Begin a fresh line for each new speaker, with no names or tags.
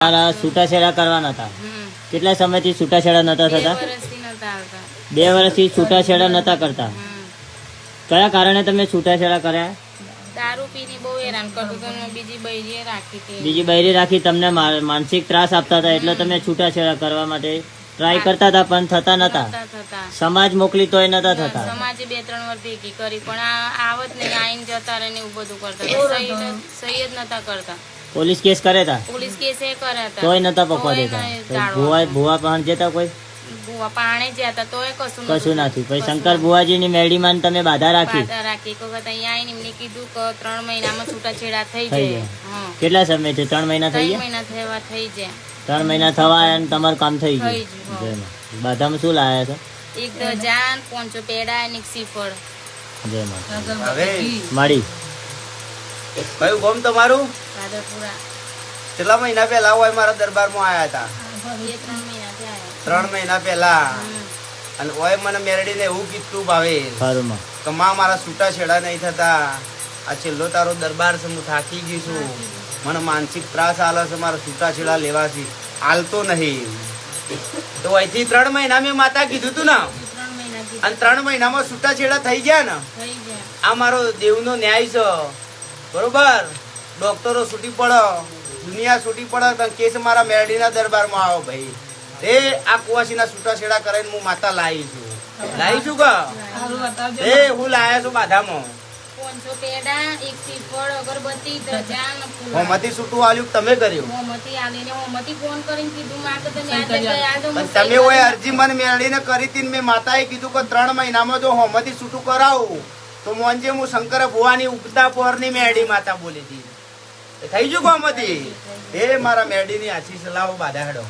મારા છૂટાછેડા કરવાના હતા. કેટલા સમયથી છૂટાછેડા નતા થતા? 2 વર્ષથી છૂટાછેડા નતા કરતા. કયા કારણે તમે છૂટાછેડા કર્યા?
દારૂ પીને બહુ હેરાન કરતો તો ને બીજી બૈરી રાખી હતી.
બીજી બૈરી રાખી તમને માનસિક ત્રાસ આપતા હતા એટલે તમે છૂટાછેડા કરવા માટે ટ્રાય કરતા હતા પણ થતા નતા. સમાજ મોકલી તોય નતા થતા.
સમાજે 2-3 વાર ભેગી કરી પણ આવત નહીં, આઈને જતા રહે ને એવું બધું કરતા. સહી જ નતા કરતા.
પોલીસ કેસ કરે તા?
પોલીસ કેસ એ કર્યા હતા
તોય નતા પકવા દેતા. ભુવા પણ જતા કોઈ?
ભુવા પાણે જતા તોય
કશું નથી. પછી શંકર ભુવાજી ની મેડીમાં તમે બાધા રાખી?
એક વખત અહીંયા આવીને એમને કીધું કે 3 મહિનામાં છૂટાછેડા થઈ જાય.
કેટલા સમય છે? 3 મહિના થઈ ગયા?
3 મહિના થઈ જાય.
3 મહિના થવા અને તમારું કામ થઈ ગયું. બાધામાં શું લાયા છો?
1 ડઝન 500 પેડા અને 1 શ્રીફળ.
જય માતા. મળી
કયું ગામ તમારું?
રાધરપુરા.
કેટલા મહિના પહેલા હોય મારા દરબારમાં આયા હતા?
2-3 મહિના થયા.
3 મહિના પહેલા. અને ઓય મને મેરડીને એવું કીધું ભાવે કે માં મારા છૂટાછેડા નહીં થતા, આ છેલ્લો તારો દરબાર છે, હું થાકી ગઈ છું, મને માનસિક ત્રાસ આલે છે, મારા છૂટાછેડા લેવાથી આલતો નહીં. તો અહીંથી 3 મહિના મેં માતા કીધું તું ને, અને 3 મહિનામાં છૂટાછેડા થઈ ગયા ને. આ મારો દેવનો ન્યાય છે, બરોબર. ડોક્ટરો છૂટી પડો, દુનિયા છૂટી પડે, કેસ મારા મેરડીના દરબારમાં આવો ભાઈ. એ આ કુવાસીના છૂટાછેડા કરીને હું માતા લાવી છું કે હું લાયા છું બાધામાં.
500 પેડા 1 શ્રીફળ અગરબત્તી ધજાન
હોમતી છૂટું આલ્યું તમે કર્યું?
હોમતી આલીને હોમતી ફોન કરીને કીધું માર તો તમે આજે ગયા તો
તમે ઓય અરજી મને મેળવીને કરી હતી. મેં માતાએ કીધું કે 3 મહિનામાં જો હોમતી છૂટું કરાવું તો મોંજે હું શંકર ભુવાની ઉગતા પોરની મેરડી માતા બોલી હતી. થઈ ગયું હોમતી? એ મારા મેરડીની આછી સલાહ બાધા હેડો.